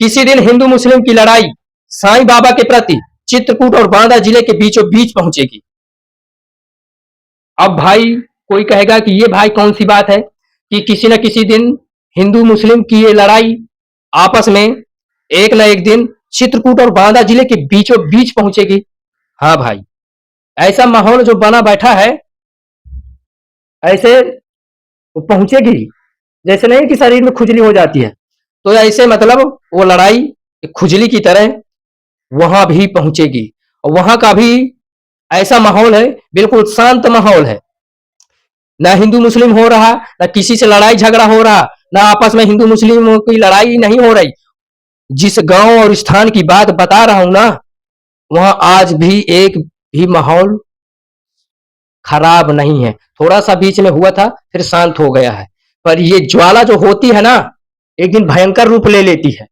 किसी दिन हिंदू मुस्लिम की लड़ाई साईं बाबा के प्रति चित्रकूट और बांदा जिले के बीचों बीच पहुंचेगी। अब भाई कोई कहेगा कि ये भाई कौन सी बात है कि किसी न किसी दिन हिंदू मुस्लिम की ये लड़ाई आपस में एक न एक दिन चित्रकूट और बांदा जिले के बीचों बीच पहुंचेगी। हाँ भाई, ऐसा माहौल जो बना बैठा है, ऐसे वो पहुंचेगी। जैसे नहीं कि शरीर में खुजली हो जाती है, तो ऐसे मतलब वो लड़ाई खुजली की तरह वहां भी पहुंचेगी। और वहां का भी ऐसा माहौल है, बिल्कुल शांत माहौल है। ना हिंदू मुस्लिम हो रहा, ना किसी से लड़ाई झगड़ा हो रहा, ना आपस में हिंदू मुस्लिम की लड़ाई नहीं हो रही। जिस गांव और स्थान की बात बता रहा हूं ना, वहां आज भी एक भी माहौल खराब नहीं है। थोड़ा सा बीच में हुआ था, फिर शांत हो गया है। पर ये ज्वाला जो होती है ना, एक दिन भयंकर रूप ले लेती है।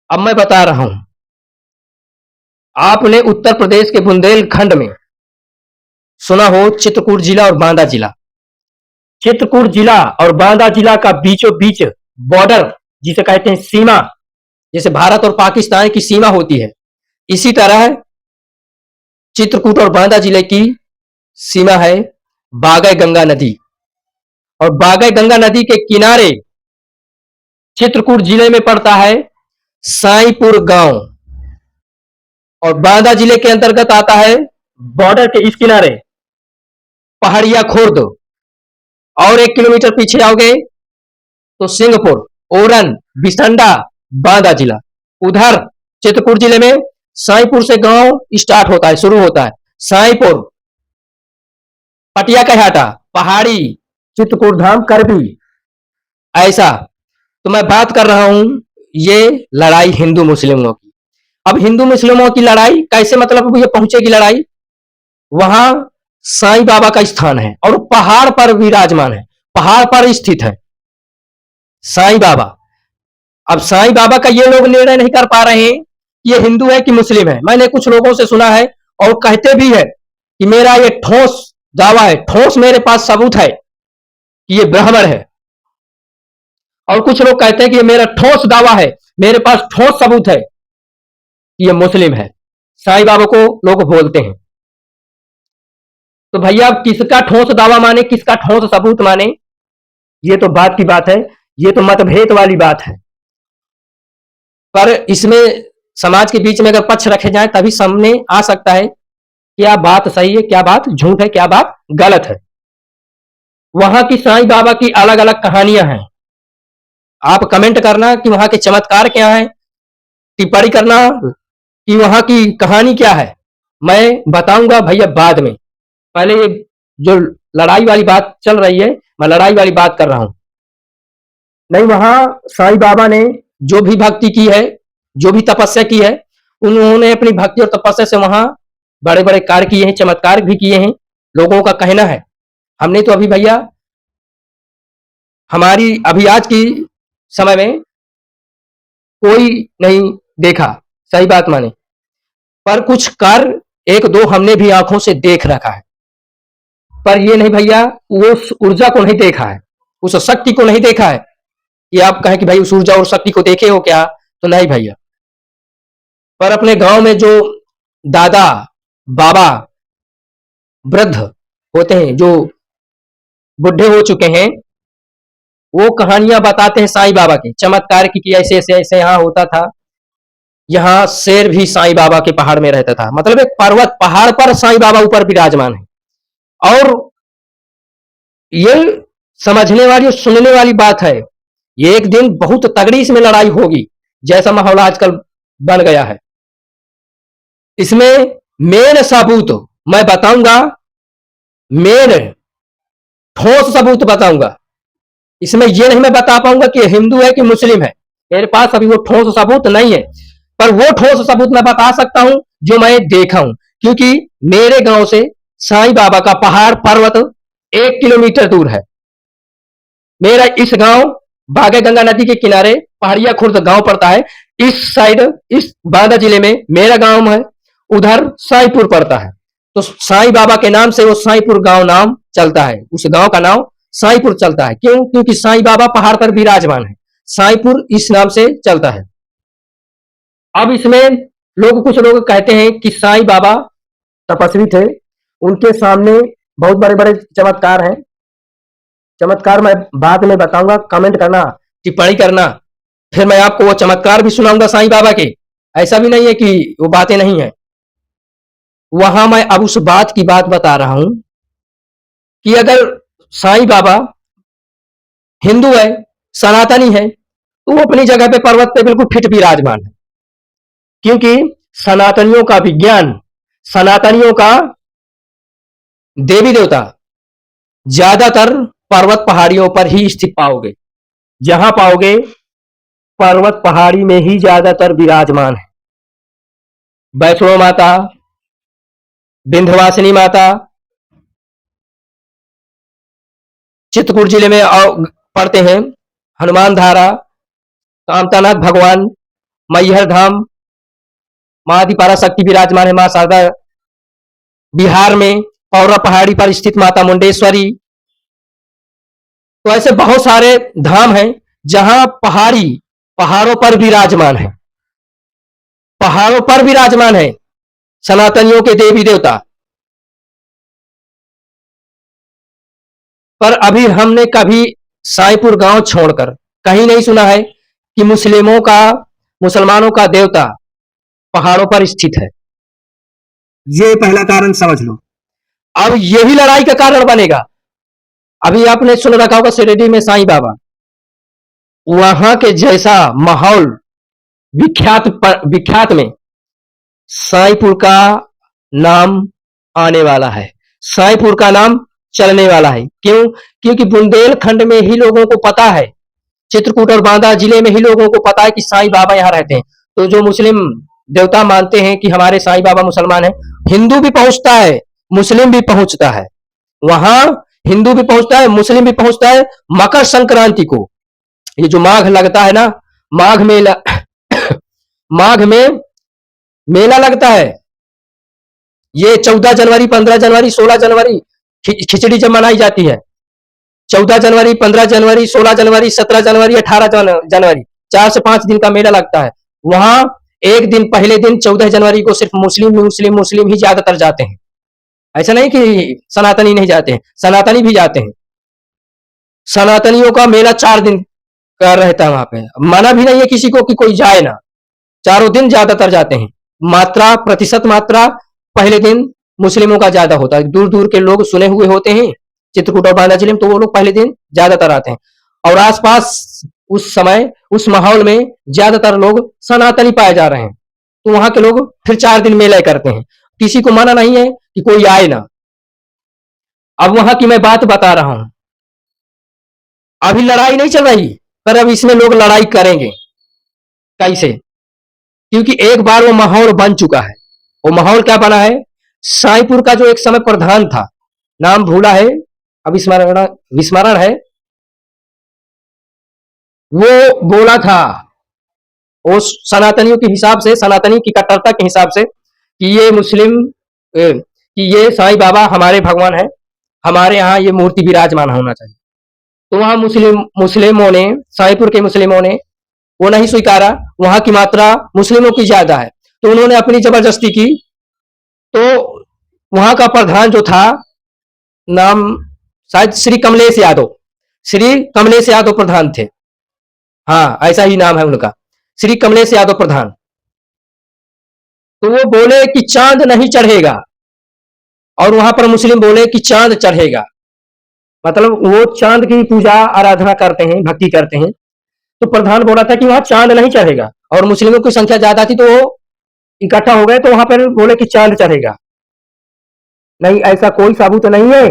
अब मैं बता रहा हूं, आपने उत्तर प्रदेश के बुंदेलखंड में सुना हो चित्रकूट जिला और बांदा जिला। चित्रकूट जिला और बांदा जिला का बीचों बीच बॉर्डर, जिसे कहते हैं सीमा, जैसे भारत और पाकिस्तान की सीमा होती है, इसी तरह चित्रकूट और बांदा जिले की सीमा है बागै गंगा नदी। और बागै गंगा नदी के किनारे चित्रकूट जिले में पड़ता है साईपुर गांव, और बांदा जिले के अंतर्गत आता है बॉर्डर के इस किनारे पहाड़िया खुर्द। और 1 किलोमीटर पीछे आओगे तो सिंहपुर, ओरन, बिसंडा, बांदा जिला। उधर चित्रकूट जिले में साईपुर से गांव स्टार्ट होता है, शुरू होता है। साईपुर, पटिया कहयाटा, पहाड़ी, चित्रकूट धाम, करबी, ऐसा। तो मैं बात कर रहा हूं ये लड़ाई हिंदू मुस्लिमों की। अब हिंदू मुस्लिमों की लड़ाई कैसे, मतलब ये पहुंचेगी लड़ाई, वहां साईं बाबा का स्थान है और पहाड़ पर विराजमान है, पहाड़ पर स्थित है साईं बाबा। अब साईं बाबा का ये लोग निर्णय नहीं कर पा रहे हैं कि ये हिंदू है कि मुस्लिम है। मैंने कुछ लोगों से सुना है और कहते भी है कि मेरा ये ठोस दावा है, ठोस मेरे पास सबूत है कि ये ब्राह्मण है। और कुछ लोग कहते हैं कि ये मेरा ठोस दावा है, मेरे पास ठोस सबूत है कि ये मुस्लिम है। साईं बाबा को लोग बोलते हैं। तो भैया अब किसका ठोस दावा माने, किसका ठोस सबूत माने, ये तो बात की बात है, ये तो मतभेद वाली बात है। पर इसमें समाज के बीच में अगर पक्ष रखे जाए तभी सामने आ सकता है क्या बात सही है, क्या बात झूठ है, क्या बात गलत है। वहां की साईं बाबा की अलग अलग कहानियां हैं। आप कमेंट करना कि वहां के चमत्कार क्या है, टिप्पणी करना कि वहां की कहानी क्या है। मैं बताऊंगा भैया बाद में। पहले ये जो लड़ाई वाली बात चल रही है, मैं लड़ाई वाली बात कर रहा हूं। नहीं, वहां साईं बाबा ने जो भी भक्ति की है, जो भी तपस्या की है, उन्होंने अपनी भक्ति और तपस्या से वहां बड़े बड़े कार्य किए हैं, चमत्कार भी किए हैं। लोगों का कहना है, हमने तो अभी भैया हमारी अभी आज की समय में कोई नहीं देखा, सही बात माने, पर कुछ कार्य एक दो हमने भी आंखों से देख रखा है। पर ये नहीं भैया, वो उस ऊर्जा को नहीं देखा है, उस शक्ति को नहीं देखा है कि आप कहें कि भाई उस ऊर्जा और शक्ति को देखे हो क्या, तो नहीं भैया। पर अपने गांव में जो दादा बाबा वृद्ध होते हैं, जो बुढ़े हो चुके हैं, वो कहानियां बताते हैं साईं बाबा के चमत्कार की कि ऐसे ऐसे ऐसे यहाँ होता था। यहाँ शेर भी साईं बाबा के पहाड़ में रहता था, मतलब एक पर्वत पहाड़ पर साईं बाबा ऊपर विराजमान है। और ये समझने वाली और सुनने वाली बात है, ये एक दिन बहुत तगड़ी इसमें लड़ाई होगी, जैसा माहौल आजकल बन गया है। इसमें मेन सबूत मैं बताऊंगा, मेन ठोस सबूत बताऊंगा। इसमें यह नहीं मैं बता पाऊंगा कि हिंदू है कि मुस्लिम है, मेरे पास अभी वो ठोस सबूत नहीं है। पर वो ठोस सबूत मैं बता सकता हूं जो मैं देखा हूं, क्योंकि मेरे गांव से साईं बाबा का पहाड़ पर्वत 1 किलोमीटर दूर है। मेरा इस गांव बागै गंगा नदी के किनारे पहाड़िया खुर्द गांव पड़ता है। इस साइड, इस बांदा जिले में मेरा गांव है, उधर साईपुर पड़ता है। तो साईं बाबा के नाम से वो साईपुर गांव नाम चलता है, उस गांव का नाम साईपुर चलता है। क्यों? क्योंकि साईं बाबा पहाड़ पर विराजमान है, साईपुर इस नाम से चलता है। अब इसमें कुछ लोग कहते हैं कि साईं बाबा तपस्वी थे, उनके सामने बहुत बड़े बड़े चमत्कार हैं। चमत्कार मैं बाद में बताऊंगा, कमेंट करना, टिप्पणी करना, फिर मैं आपको वो चमत्कार भी सुनाऊंगा साईं बाबा के। ऐसा भी नहीं है कि वो बातें नहीं है। वहां मैं अब उस बात की बात बता रहा हूं कि अगर साईं बाबा हिंदू है, सनातनी है, तो वो अपनी जगह पे पर्वत पे बिल्कुल फिट विराजमान है। क्योंकि सनातनियों का विज्ञान, सनातनियों का देवी देवता ज्यादातर पर्वत पहाड़ियों पर ही स्थित पाओगे। जहां पाओगे पर्वत पहाड़ी में ही ज्यादातर विराजमान है। वैष्णो माता, विंध्यवासिनी माता, चित्रकूट जिले में पड़ते हैं हनुमान धारा, कामतानाथ भगवान, मैहर धाम, महादीपारा शक्ति विराजमान है, मां शारदा। बिहार में पौरा पहाड़ी पर स्थित माता मुंडेश्वरी। तो ऐसे बहुत सारे धाम हैं जहां पहाड़ों पर विराजमान है, पहाड़ों पर विराजमान है सनातनियों के देवी देवता। पर अभी हमने कभी साईपुर गांव छोड़कर कहीं नहीं सुना है कि मुसलमानों का देवता पहाड़ों पर स्थित है। ये पहला कारण समझ लो। अब यही लड़ाई का कारण बनेगा। अभी आपने सुन रखा होगा शिरडी में साईं बाबा, वहां के जैसा माहौल विख्यात में साईपुर का नाम आने वाला है, साईपुर का नाम चलने वाला है। क्यों? क्योंकि बुंदेलखंड में ही लोगों को पता है, चित्रकूट और बांदा जिले में ही लोगों को पता है कि साईं बाबा यहां रहते हैं। तो जो मुस्लिम देवता मानते हैं कि हमारे साईं बाबा मुसलमान है, हिंदू भी पहुंचता है, मुस्लिम भी पहुंचता है वहां, हिंदू भी पहुंचता है, मुस्लिम भी पहुंचता है। मकर संक्रांति को ये जो माघ लगता है ना, माघ मेला माघ में मेला लगता है। ये 14 जनवरी, 15 जनवरी, 16 जनवरी खिचड़ी जब मनाई जाती है, 14 जनवरी, 15 जनवरी, 16 जनवरी, 17 जनवरी, 18 जनवरी, 4 से 5 दिन का मेला लगता है। वहां एक दिन पहले दिन 14 जनवरी को सिर्फ मुस्लिम ही ज्यादातर जाते हैं। ऐसा नहीं कि सनातनी नहीं जाते हैं, सनातनी भी जाते हैं। सनातनियों का मेला 4 दिन का रहता है वहां पे। माना भी नहीं है किसी को कि कोई जाए ना, चारों दिन ज्यादातर जाते हैं। प्रतिशत मात्रा पहले दिन मुस्लिमों का ज्यादा होता है। दूर दूर के लोग सुने हुए होते हैं चित्रकूट और बांदा जिले में, तो वो लोग पहले दिन ज्यादातर आते हैं। और आसपास उस समय उस माहौल में ज्यादातर लोग सनातनी पाए जा रहे हैं, तो वहां के लोग फिर 4 दिन मेला करते हैं। किसी को मना नहीं है कि कोई आए ना। अब वहां की मैं बात बता रहा हूं। अभी लड़ाई नहीं चल रही, पर अब इसमें लोग लड़ाई करेंगे। कैसे? क्योंकि एक बार वो माहौल बन चुका है। वो माहौल क्या बना है? साईपुर का जो एक समय प्रधान था, नाम भूला है, अब विस्मरण है, वो बोला था, वो सनातनियों के हिसाब से, सनातनी की कट्टरता के हिसाब से, कि ये साईं बाबा हमारे भगवान है, हमारे यहाँ ये मूर्ति विराजमान होना चाहिए। तो वहां मुस्लिमों ने, साईपुर के मुस्लिमों ने वो नहीं स्वीकारा। वहां की मात्रा मुस्लिमों की ज्यादा है, तो उन्होंने अपनी जबरदस्ती की। तो वहां का प्रधान जो था, नाम शायद श्री कमलेश यादव प्रधान थे। हाँ, ऐसा ही नाम है उनका, श्री कमलेश यादव प्रधान। तो वो बोले कि चांद नहीं चढ़ेगा, और वहां पर मुस्लिम बोले कि चांद चढ़ेगा। मतलब वो चांद की पूजा आराधना करते हैं, भक्ति करते हैं। तो प्रधान बोला था कि वहां चांद नहीं चढ़ेगा, और मुस्लिमों की संख्या ज्यादा थी, तो वो इकट्ठा हो गए, तो वहां पर बोले कि चांद चढ़ेगा। नहीं, ऐसा कोई साबूत नहीं है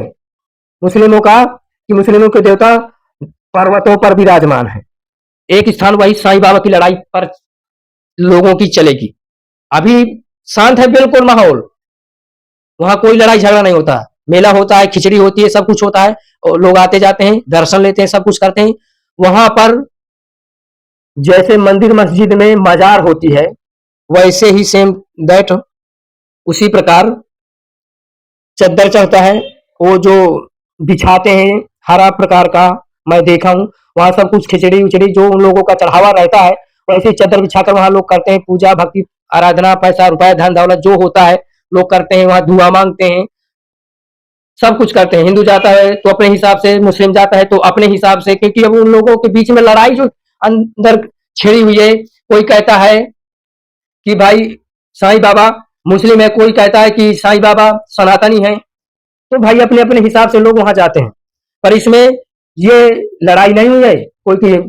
मुस्लिमों का कि मुस्लिमों के देवता पर्वतों पर विराजमान है। एक स्थान वही साईं बाबा की लड़ाई पर लोगों की चलेगी। अभी शांत है बिल्कुल माहौल, वहां कोई लड़ाई झगड़ा नहीं होता। मेला होता है, खिचड़ी होती है, सब कुछ होता है, और लोग आते जाते हैं, दर्शन लेते हैं, सब कुछ करते हैं। वहां पर जैसे मंदिर मस्जिद में मजार होती है, वैसे ही सेम दैट, उसी प्रकार चद्दर चढ़ता है, वो जो बिछाते हैं हरा प्रकार का, मैं देखा हूं। वहां सब कुछ खिचड़ी उचड़ी जो उन लोगों का चढ़ावा रहता है, वैसे ही चद्दर बिछाकर वहां लोग करते हैं पूजा भक्ति आराधना, पैसा रुपया धन दौलत जो होता है लोग करते हैं, वहां दुआ मांगते हैं, सब कुछ करते हैं। हिंदू जाता है तो अपने हिसाब से, मुस्लिम जाता है तो अपने हिसाब से, क्योंकि अब उन लोगों के बीच में लड़ाई जो अंदर छिड़ी हुई है, कोई कहता है कि भाई साईं बाबा मुस्लिम है, कोई कहता है कि साईं बाबा सनातनी है, तो भाई अपने अपने हिसाब से लोग वहां जाते हैं। पर इसमें ये लड़ाई नहीं हुई है कोई कि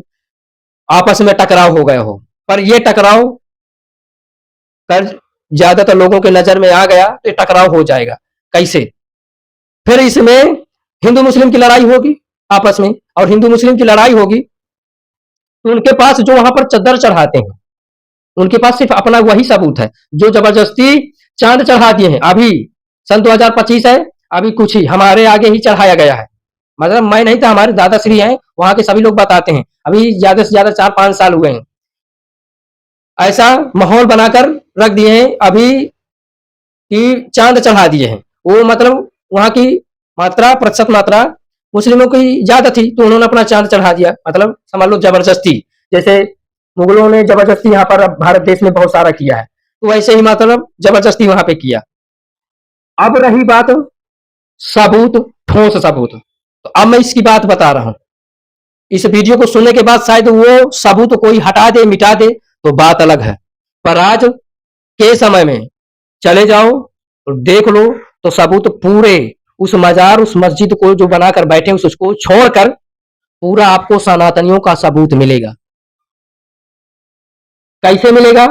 आपस में टकराव हो गया हो, पर ये टकराव कर ज्यादातर लोगों के नजर में आ गया तो टकराव हो जाएगा। कैसे? फिर इसमें हिंदू मुस्लिम की लड़ाई होगी आपस में, और हिंदू मुस्लिम की लड़ाई होगी तो उनके पास जो वहां पर चद्दर चढ़ाते हैं, उनके पास सिर्फ अपना वही सबूत है जो जबरदस्ती चांद चढ़ा दिए हैं। अभी सन 2025 है, अभी कुछ ही हमारे आगे ही चढ़ाया गया है, मतलब मैं नहीं था, हमारे दादाश्री हैं, वहां के सभी लोग बताते हैं, अभी ज्यादा से ज्यादा 4-5 साल हुए हैं, ऐसा माहौल बनाकर रख दिए हैं अभी कि चांद चढ़ा दिए हैं। वो मतलब वहां की मात्रा, प्रतिशत मात्रा मुस्लिमों की ज्यादा थी तो उन्होंने अपना चांद चढ़ा दिया, मतलब समझ लो जबरदस्ती। जैसे मुगलों ने जबरदस्ती यहाँ पर भारत देश में बहुत सारा किया है, तो वैसे ही मतलब जबरदस्ती वहां पे किया। अब रही बात सबूत, ठोस सबूत, तो अब मैं इसकी बात बता रहा हूं। इस वीडियो को सुनने के बाद शायद वो सबूत कोई हटा दे, मिटा दे, तो बात अलग है, पर आज के समय में चले जाओ और देख लो तो सबूत पूरे, उस मजार, उस मस्जिद को जो बनाकर बैठे उसको छोड़कर पूरा आपको सनातनियों का सबूत मिलेगा। कैसे मिलेगा?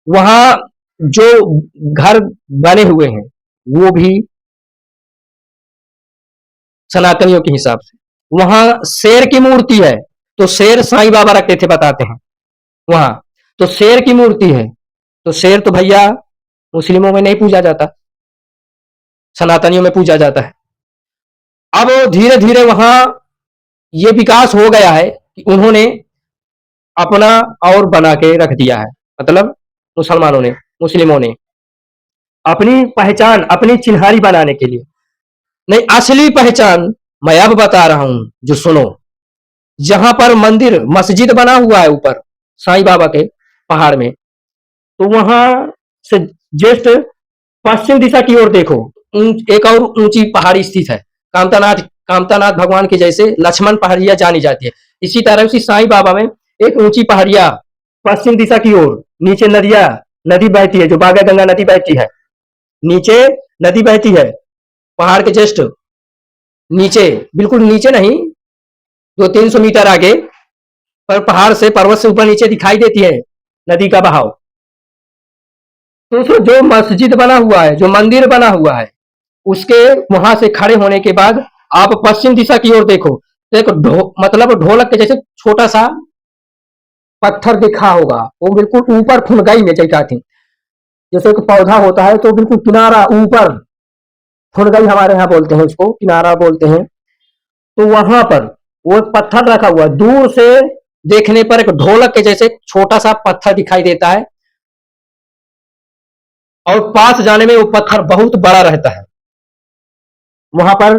वहां जो घर बने हुए हैं वो भी सनातनियों के हिसाब से, वहां शेर की मूर्ति है तो शेर साईं बाबा रखते थे बताते हैं वहां, तो शेर की मूर्ति है तो शेर तो भैया मुस्लिमों में नहीं पूजा जाता, सनातनियों में पूजा जाता है। अब धीरे धीरे वहां ये विकास हो गया है कि उन्होंने अपना और बना के रख दिया है, मतलब मुसलमानों ने, मुस्लिमों ने अपनी पहचान, अपनी चिन्हारी बनाने के लिए, नहीं असली पहचान मैं अब बता रहा हूं जो सुनो। जहां पर मंदिर, मस्जिद बना हुआ है ऊपर साईं बाबा के पहाड़ में, तो वहां से जस्ट पश्चिम दिशा की ओर देखो, एक और ऊंची पहाड़ी स्थित है, कामतानाथ, कामतानाथ भगवान के जैसे लक्ष्मण पहाड़िया जानी जाती है। इसी तरह से साईं बाबा में एक ऊंची पहाड़िया पश्चिम दिशा की ओर, नीचे नदिया, नदी बहती है, जो बागा गंगा नदी बहती है, नीचे नदी बहती है पहाड़ के जस्ट नीचे, बिल्कुल नीचे नहीं, 200-300 मीटर आगे, पर पहाड़ से, पर्वत से ऊपर नीचे दिखाई देती है नदी का बहाव। तो जो मस्जिद बना हुआ है, जो मंदिर बना हुआ है, उसके वहां से खड़े होने के बाद आप पश्चिम दिशा की ओर देखो तो एक मतलब ढोलक के जैसे छोटा सा पत्थर दिखा होगा, वो बिल्कुल ऊपर फुनगई में जैसा थी, जैसे एक पौधा होता है तो बिल्कुल किनारा ऊपर, फुनगई हमारे यहाँ बोलते हैं उसको, किनारा बोलते हैं। तो वहां पर वो एक पत्थर रखा हुआ, दूर से देखने पर एक ढोलक के जैसे छोटा सा पत्थर दिखाई देता है, और पास जाने में वो पत्थर बहुत बड़ा रहता है वहां पर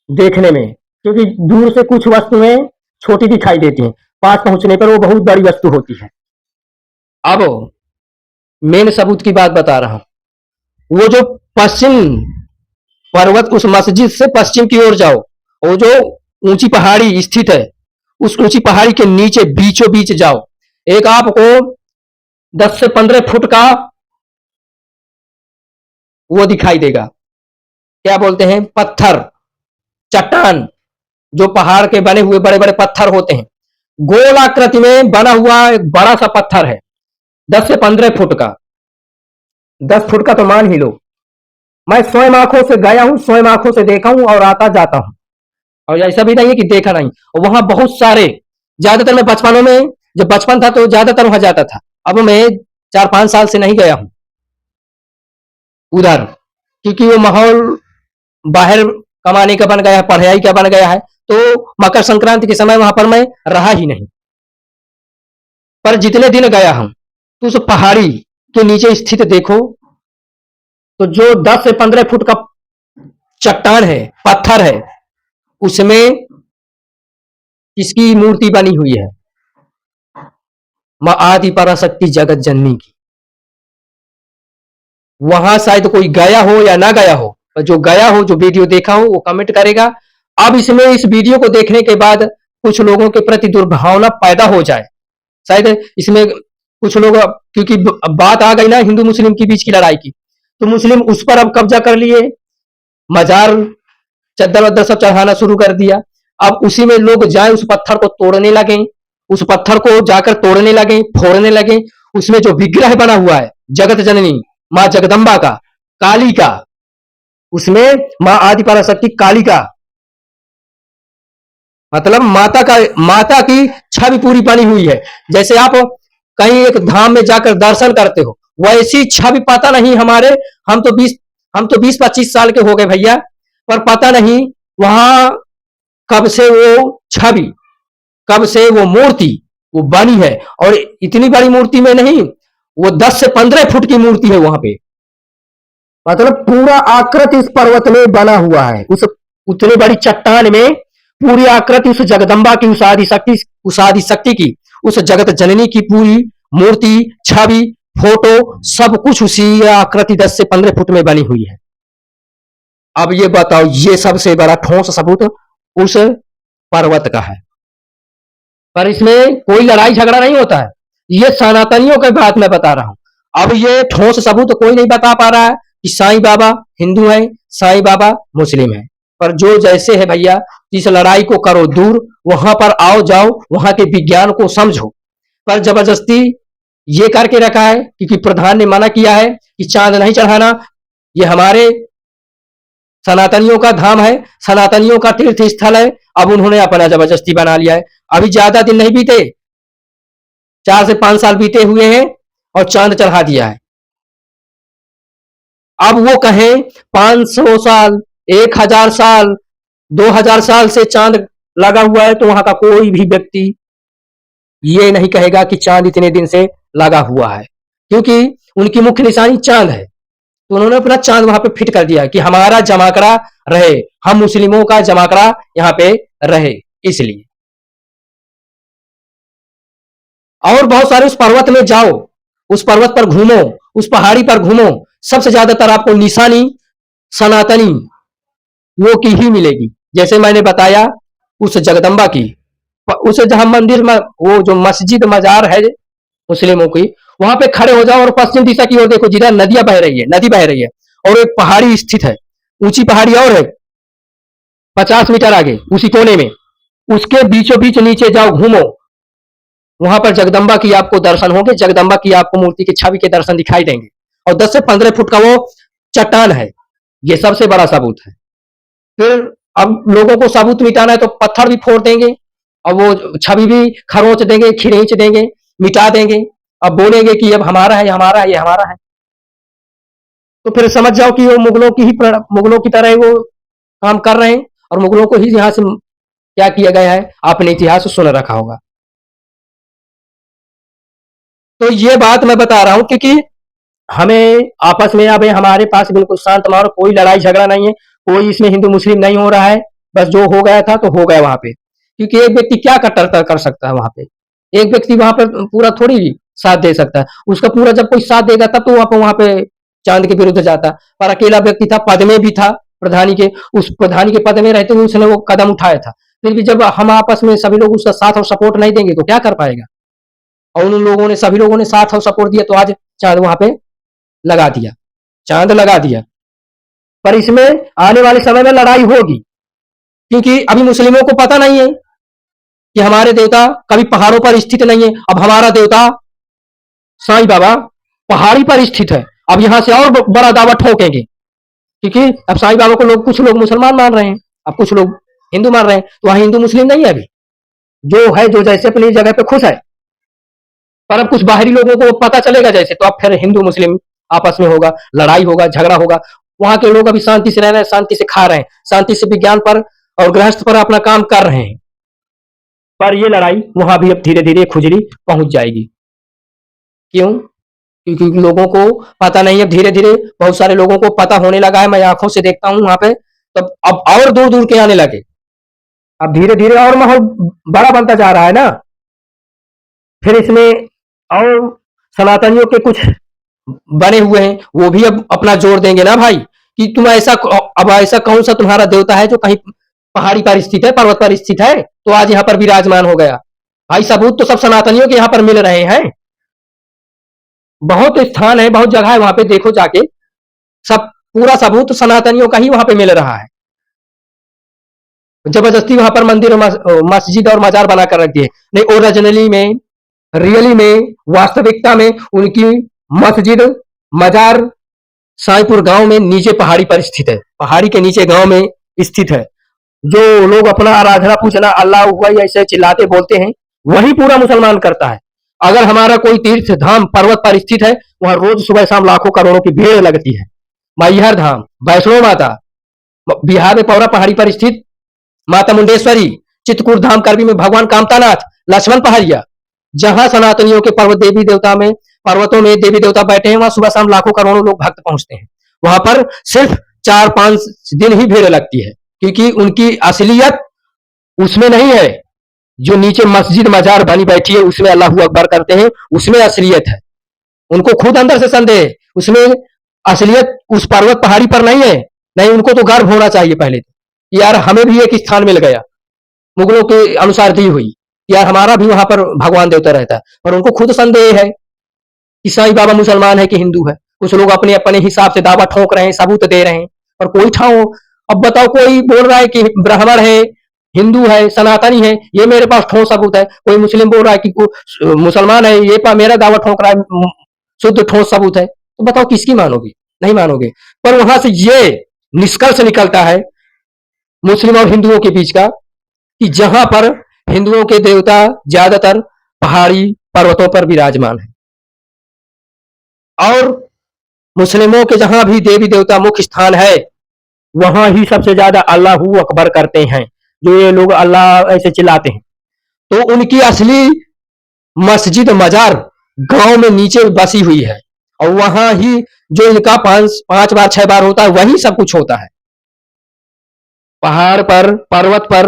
देखने में, क्योंकि दूर से कुछ वस्तुएं छोटी दिखाई देती हैं, पास पहुंचने पर वो बहुत बड़ी वस्तु होती है। अब मेन सबूत की बात बता रहा हूं, वो जो पश्चिम पर्वत, उस मस्जिद से पश्चिम की ओर जाओ, वो जो ऊंची पहाड़ी स्थित है, उस ऊंची पहाड़ी के नीचे बीचों बीच जाओ, एक आपको 10 से 15 फुट का वो दिखाई देगा, क्या बोलते हैं, पत्थर, चट्टान, जो पहाड़ के बने हुए बड़े बड़े पत्थर होते हैं, गोल आकृति में बना हुआ एक बड़ा सा पत्थर है, 10 से 15 फुट का, 10 फुट का तो मान ही लो। मैं स्वयं आंखों से गया हूं, स्वयं आंखों से देखा हूं और आता जाता हूं, और ऐसा भी नहीं है कि देखा नहीं। और वहां बहुत सारे, ज्यादातर मैं बचपनों में, जब बचपन था तो ज्यादातर वहां जाता था, अब मैं 4-5 साल से नहीं गया हूं उधर, क्योंकि वो माहौल बाहर कमाने का बन गया है, पढ़ाई का बन गया है, तो मकर संक्रांति के समय वहां पर मैं रहा ही नहीं। पर जितने दिन गया हूं तो उस पहाड़ी के नीचे स्थित देखो, तो जो 10 से 15 फुट का चट्टान है, पत्थर है, उसमें किसकी मूर्ति बनी हुई है, माँ आदि पराशक्ति जगत जननी की। वहां शायद कोई गया हो या ना गया हो, पर जो गया हो, जो वीडियो देखा हो, वो कमेंट करेगा। अब इसमें इस वीडियो को देखने के बाद कुछ लोगों के प्रति दुर्भावना पैदा हो जाए, शायद इसमें कुछ लोग, क्योंकि बात आ गई ना हिंदू मुस्लिम के बीच की लड़ाई की, तो मुस्लिम उस पर अब कब्जा कर लिए, मजार चद्दर वद्दर सब चढ़ाना शुरू कर दिया। अब उसी में लोग जाए उस पत्थर को तोड़ने लगे, उस पत्थर को जाकर तोड़ने लगे, फोड़ने लगे। उसमें जो विग्रह बना हुआ है जगत जननी माँ जगदम्बा का, काली का, उसमें माँ आदि पराशक्ति काली का, मतलब माता की छवि पूरी बनी हुई है। जैसे आप कहीं एक धाम में जाकर दर्शन करते हो, वैसी छवि पता नहीं हमारे, हम तो 20-25 साल के हो गए भैया, पर पता नहीं वहां कब से वो छवि, कब से वो मूर्ति वो बनी है। और इतनी बड़ी मूर्ति में नहीं, वो 10 से 15 फुट की मूर्ति है वहां पे, मतलब पूरा आकृति उस पर्वत में बना हुआ है, उस उतनी बड़ी चट्टान में पूरी आकृति उस जगदम्बा की, उस आदि शक्ति की, उस जगत जननी की पूरी मूर्ति, छवि, फोटो, सब कुछ उसी आकृति 10 से 15 फुट में बनी हुई है। अब ये बताओ, ये सबसे बड़ा ठोस सबूत उस पर्वत का है, पर इसमें कोई लड़ाई झगड़ा नहीं होता है। ये सनातनियों की बात मैं बता रहा हूं। अब ये ठोस सबूत कोई नहीं बता पा रहा है कि साईं बाबा हिंदू है, साईं बाबा मुस्लिम है। पर जो जैसे है भैया, इस लड़ाई को करो दूर, वहां पर आओ जाओ, वहां के विज्ञान को समझो। पर जबरदस्ती ये करके रखा है, क्योंकि प्रधान ने मना किया है कि चांद नहीं चढ़ाना, ये हमारे सनातनियों का धाम है, सनातनियों का तीर्थ स्थल है। अब उन्होंने अपना जबरदस्ती बना लिया है। अभी ज्यादा दिन नहीं बीते, 4 से 5 साल बीते हुए हैं और चांद चढ़ा दिया है। अब वो कहें 500 साल, 1000 साल, 2000 साल से चांद लगा हुआ है, तो वहां का कोई भी व्यक्ति ये नहीं कहेगा कि चांद इतने दिन से लगा हुआ है, क्योंकि उनकी मुख्य निशानी चांद है। तो उन्होंने अपना चांद वहां पे फिट कर दिया कि हमारा जमाकड़ा रहे, हम मुस्लिमों का जमाकड़ा यहाँ पे रहे, इसलिए। और बहुत सारे उस पर्वत में जाओ, उस पर्वत पर घूमो, उस पहाड़ी पर घूमो, सबसे ज्यादातर आपको निशानी सनातनी वो की ही मिलेगी। जैसे मैंने बताया उस जगदम्बा की, उस जहां मंदिर में वो जो मस्जिद मजार है मुस्लिमों की, वहां पे खड़े हो जाओ और पश्चिम दिशा की ओर देखो, जिधर नदियां बह रही है, नदी बह रही है, और एक पहाड़ी स्थित है, ऊंची पहाड़ी और है 50 मीटर आगे उसी कोने में, उसके बीचों बीच नीचे जाओ, घूमो, वहां पर जगदम्बा की आपको दर्शन होंगे, जगदम्बा की आपको मूर्ति की छवि के दर्शन दिखाई देंगे। और 10 से 15 फुट का वो चट्टान है, ये सबसे बड़ा सबूत है। फिर अब लोगों को सबूत मिटाना है तो पत्थर भी फोड़ देंगे, और वो छवि भी खरोच देंगे, खींच देंगे, मिटा देंगे। अब बोलेंगे कि अब हमारा है, हमारा है, ये हमारा है। तो फिर समझ जाओ कि वो मुगलों की तरह वो काम कर रहे हैं, और मुगलों को ही यहाँ से क्या किया गया है आपने इतिहास सुन रखा होगा। तो ये बात मैं बता रहा हूं, क्योंकि हमें आपस में, अब हमारे पास बिल्कुल शांत माहौल, कोई लड़ाई झगड़ा नहीं है, कोई इसमें हिंदू मुस्लिम नहीं हो रहा है। बस जो हो गया था तो हो गया वहां पे, क्योंकि एक व्यक्ति क्या कट्टरता कर सकता है वहां पे, एक व्यक्ति वहां पर पूरा थोड़ी साथ दे सकता है। उसका पूरा जब कोई साथ देगा तब तो वहां पे चांद के विरुद्ध जाता। पर अकेला व्यक्ति था, पद में भी था प्रधानी के, उस प्रधानी के पद में रहते हुए उसने वो कदम उठाया था। फिर भी जब हम आपस में सभी लोग उसका साथ और सपोर्ट नहीं देंगे तो क्या कर पाएगा। और उन लोगों ने, सभी लोगों ने साथ और सपोर्ट दिया, तो आज चांद वहां पे लगा दिया, चांद लगा दिया। पर इसमें आने वाले समय में लड़ाई होगी, क्योंकि अभी मुस्लिमों को पता नहीं है कि हमारे देवता कभी पहाड़ों पर स्थित नहीं है। अब हमारा देवता साईं बाबा पहाड़ी पर स्थित है। अब यहां से और बड़ा दावा ठोकेंगे, क्योंकि अब साईं बाबा को कुछ लोग मुसलमान मान रहे हैं, अब कुछ लोग हिंदू मान रहे हैं, तो वहां हिंदू मुस्लिम नहीं है अभी, जो है जो जैसे अपनी जगह पे खुश है। पर अब कुछ बाहरी लोगों को पता चलेगा जैसे, तो अब फिर हिंदू मुस्लिम आपस में होगा, लड़ाई होगा, झगड़ा होगा। वहां के लोग अभी शांति से रह रहे हैं, शांति से खा रहे हैं, शांति से विज्ञान पर और गृहस्थ पर अपना काम कर रहे हैं। पर ये लड़ाई वहां भी अब धीरे धीरे खुजली पहुंच जाएगी। क्यों? क्योंकि लोगों को पता नहीं है, धीरे धीरे बहुत सारे लोगों को पता होने लगा है, मैं आंखों से देखता हूं वहां पे। तब अब और दूर दूर के आने लगे, अब धीरे धीरे और माहौल बड़ा बनता जा रहा है ना। फिर इसमें और सनातनियों के कुछ बने हुए हैं, वो भी अब अपना जोर देंगे ना भाई, कि तुम ऐसा, अब ऐसा कौन सा तुम्हारा देवता है जो कहीं पहाड़ी पर स्थित है, पर्वत पर स्थित है, तो आज यहाँ पर विराजमान हो गया। भाई सबूत तो सब सनातनियों के यहाँ पर मिल रहे हैं। बहुत स्थान है, बहुत जगह है, वहां पे देखो जाके, सब पूरा सबूत सनातनियों का ही वहां पे मिल रहा है। जबरदस्ती वहां पर मंदिर और मस्जिद और मजार बना कर रख दिए। नहीं, ओरिजिनली में, रियली में, वास्तविकता में उनकी मस्जिद, मजार साईपुर गांव में नीचे पहाड़ी पर स्थित है, पहाड़ी के नीचे गांव में स्थित है। जो लोग अपना आराधना पूजना अल्लाह हुआ ऐसे चिल्लाते बोलते हैं, वही पूरा मुसलमान करता है। अगर हमारा कोई तीर्थ धाम पर्वत पर स्थित है, वहां रोज सुबह शाम लाखों करोड़ों की भीड़ लगती है। मैहर धाम, वैष्णो माता, बिहार में पौरा पहाड़ी पर स्थित माता मुंडेश्वरी, चित्रकूट धाम करबी में भगवान कामतानाथ, लक्ष्मण पहाड़िया, जहां सनातनियों के पर्वत देवी देवता में, पर्वतों में देवी देवता बैठे हैं, वहां सुबह शाम लाखों करोड़ों लोग भक्त पहुंचते हैं। वहां पर सिर्फ 4-5 दिन ही भीड़ लगती है, क्योंकि उनकी असलियत उसमें नहीं है। जो नीचे मस्जिद मजार बनी बैठी है उसमें अल्लाह अकबर करते हैं, उसमें असलियत है। उनको खुद अंदर से संदेह है, उसमें असलियत उस पर्वत पहाड़ी पर नहीं है। नहीं, उनको तो गर्व होना चाहिए पहले तो, यार हमें भी एक स्थान मिल गया, मुगलों के अनुसार दी हुई, यार हमारा भी वहां पर भगवान देवता रहता है। पर उनको खुद संदेह है कि साईं बाबा मुसलमान है कि हिंदू है। कुछ लोग अपने अपने हिसाब से दावा ठोक रहे हैं, सबूत दे रहे हैं, पर कोई ठाओ। अब बताओ, कोई बोल रहा है कि ब्राह्मण है, हिंदू है, सनातनी है, ये मेरे पास ठोस सबूत है। कोई मुस्लिम बोल रहा है कि मुसलमान है, ये मेरा दावा ठोक रहा है, शुद्ध ठोस सबूत है। तो बताओ किसकी मानोगे? नहीं मानोगे। पर वहां से ये निष्कर्ष निकलता है मुस्लिम और हिंदुओं के बीच का, कि जहां पर हिंदुओं के देवता ज्यादातर पहाड़ी पर्वतों पर विराजमान है, और मुस्लिमों के जहां भी देवी देवता मुख्य स्थान है, वहां ही सबसे ज्यादा अल्लाहू अकबर करते हैं। जो ये लोग अल्लाह ऐसे चिल्लाते हैं, तो उनकी असली मस्जिद मजार गांव में नीचे बसी हुई है, और वहां ही जो इनका 5 बार 6 बार होता है, वही सब कुछ होता है। पहाड़ पर, पर्वत पर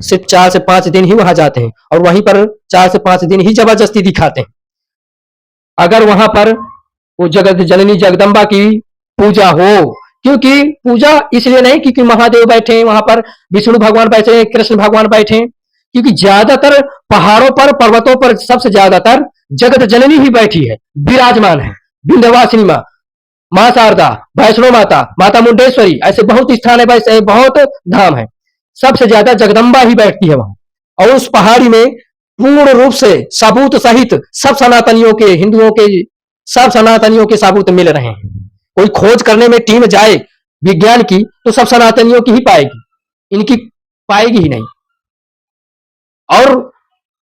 सिर्फ 4 से 5 दिन ही वहां जाते हैं, और वहीं पर 4 से 5 दिन ही जबरदस्ती दिखाते हैं। अगर वहां पर वो जगत जननी जगदम्बा की पूजा हो, क्योंकि पूजा इसलिए नहीं क्योंकि महादेव बैठे हैं वहां पर, विष्णु भगवान बैठे हैं, कृष्ण भगवान बैठे हैं, क्योंकि ज्यादातर पहाड़ों पर पर्वतों पर सबसे ज्यादातर जगत जननी ही बैठी है, विराजमान है। विंध्यवासिनी माँ, माँ शारदा, वैष्णो माता, माता मुंडेश्वरी, ऐसे बहुत स्थान है, वैसे बहुत धाम है। सबसे ज्यादा जगदम्बा ही बैठती है वहां, और उस पहाड़ी में पूर्ण रूप से सबूत सहित सब सनातनियों के, हिंदुओं के, सब सनातनियों के सबूत मिल रहे हैं। कोई खोज करने में टीम जाए विज्ञान की, तो सब सनातनियों की ही पाएगी, इनकी पाएगी ही नहीं। और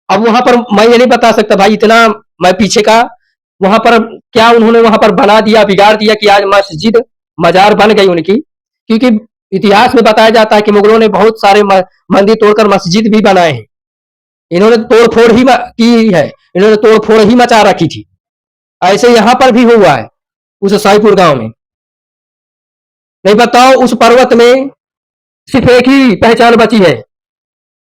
अब वहां पर मैं ये नहीं बता सकता भाई, इतना मैं पीछे का, वहां पर क्या उन्होंने वहां पर बना दिया, बिगाड़ दिया कि आज मस्जिद मजार बन गई उनकी। क्योंकि इतिहास में बताया जाता है कि मुगलों ने बहुत सारे मंदिर तोड़कर मस्जिद भी बनाए हैं। इन्होंने तोड़फोड़ ही की है, इन्होंने तोड़फोड़ ही मचा रखी थी। ऐसे यहां पर भी हुआ है उस साईपुर गांव में। नहीं, बताओ उस पर्वत में सिर्फ एक ही पहचान बची है,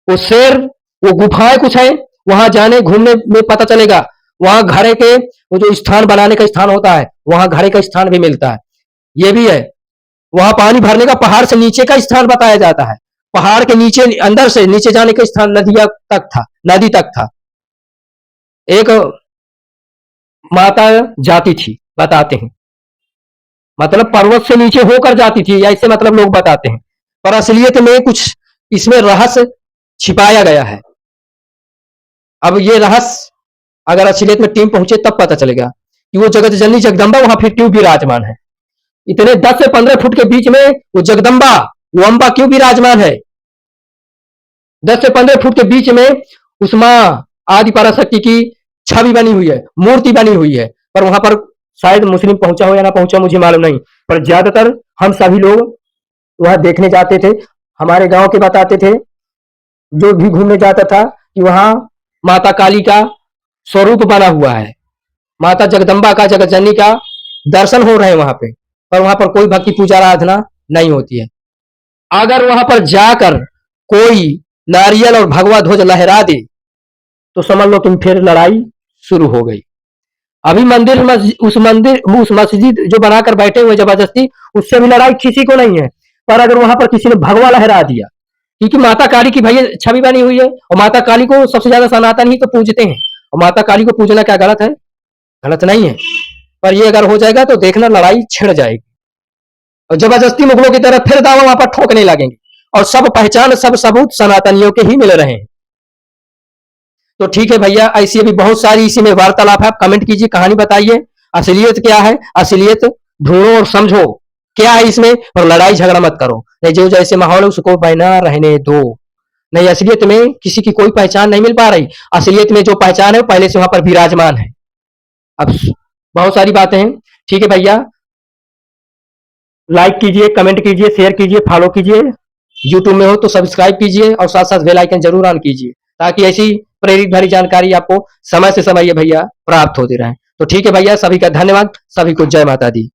वो शेर, वो गुफाएं कुछ है, वहां जाने घूमने में पता चलेगा। वहां घड़े के, वो जो स्थान बनाने का स्थान होता है, वहां घड़े का स्थान भी मिलता है। ये भी है, वहां पानी भरने का पहाड़ से नीचे का स्थान बताया जाता है। पहाड़ के नीचे, अंदर से नीचे जाने का स्थान नदिया तक था, नदी तक था। एक माता जाती थी, बताते हैं, मतलब पर्वत से नीचे होकर जाती थी, ऐसे मतलब लोग बताते हैं। पर असलियत में कुछ इसमें रहस्य छिपाया गया है। अब ये रहस्य अगर असलियत में टीम पहुंचे तब पता चलेगा कि वो जगत जननी जगदम्बा वहां फिर क्यों विराजमान है। इतने 10 से 15 फुट के बीच में वो जगदम्बा, वो अम्बा क्यों विराजमान है? 10 से 15 फुट के बीच में उस माँ आदि पराशक्ति की छवि बनी हुई है, मूर्ति बनी हुई है। पर वहां पर शायद मुस्लिम पहुंचा हो या ना पहुंचा मुझे मालूम नहीं, पर ज्यादातर हम सभी लोग वहां देखने जाते थे। हमारे गांव के बताते थे, जो भी घूमने जाता था, कि वहां माता काली का स्वरूप बना हुआ है, माता जगदम्बा का, जगत जननी का दर्शन हो रहे हैं वहां पे। पर वहां पर कोई भक्ति पूजा आराधना नहीं होती है। अगर वहां पर जाकर कोई नारियल और भगवा ध्वज लहरा दे, तो समझ लो तुम फिर लड़ाई शुरू हो गई। अभी उस मस्जिद जो बनाकर बैठे हुए जबरदस्ती, उससे भी लड़ाई किसी को नहीं है। पर अगर वहां पर किसी ने भगवा लहरा दिया, क्योंकि माता काली की भैया छवि बनी हुई है, और माता काली को सबसे ज्यादा सनातन ही तो पूजते हैं, और माता काली को पूजना क्या गलत है? गलत नहीं है। पर ये अगर हो जाएगा तो देखना लड़ाई छिड़ जाएगी, और जबरदस्ती मुगलों की तरह फिर दावा वहां पर ठोकने लगेंगे, और सब पहचान सब सबूत सनातनियों के ही मिल रहे हैं। तो ठीक है भैया, ऐसी अभी बहुत सारी इसी में वार्तालाप है। आप कमेंट कीजिए, कहानी बताइए, असलियत क्या है, असलियत ढूंढो और समझो क्या है इसमें, और लड़ाई झगड़ा मत करो। नहीं, जो जैसे माहौल है उसको बना रहने दो। नहीं, असलियत में किसी की कोई पहचान नहीं मिल पा रही। असलियत में जो पहचान है पहले से वहां पर विराजमान है। अब बहुत सारी बातें हैं। ठीक है भैया, लाइक कीजिए, कमेंट कीजिए, शेयर कीजिए, फॉलो कीजिए। यूट्यूब में हो तो सब्सक्राइब कीजिए, और साथ साथ बेल आइकन जरूर ऑन कीजिए, ताकि ऐसी प्रेरित भरी जानकारी आपको समय से समय ये भैया प्राप्त होती रहे। तो ठीक है भैया, सभी का धन्यवाद, सभी को जय माता दी।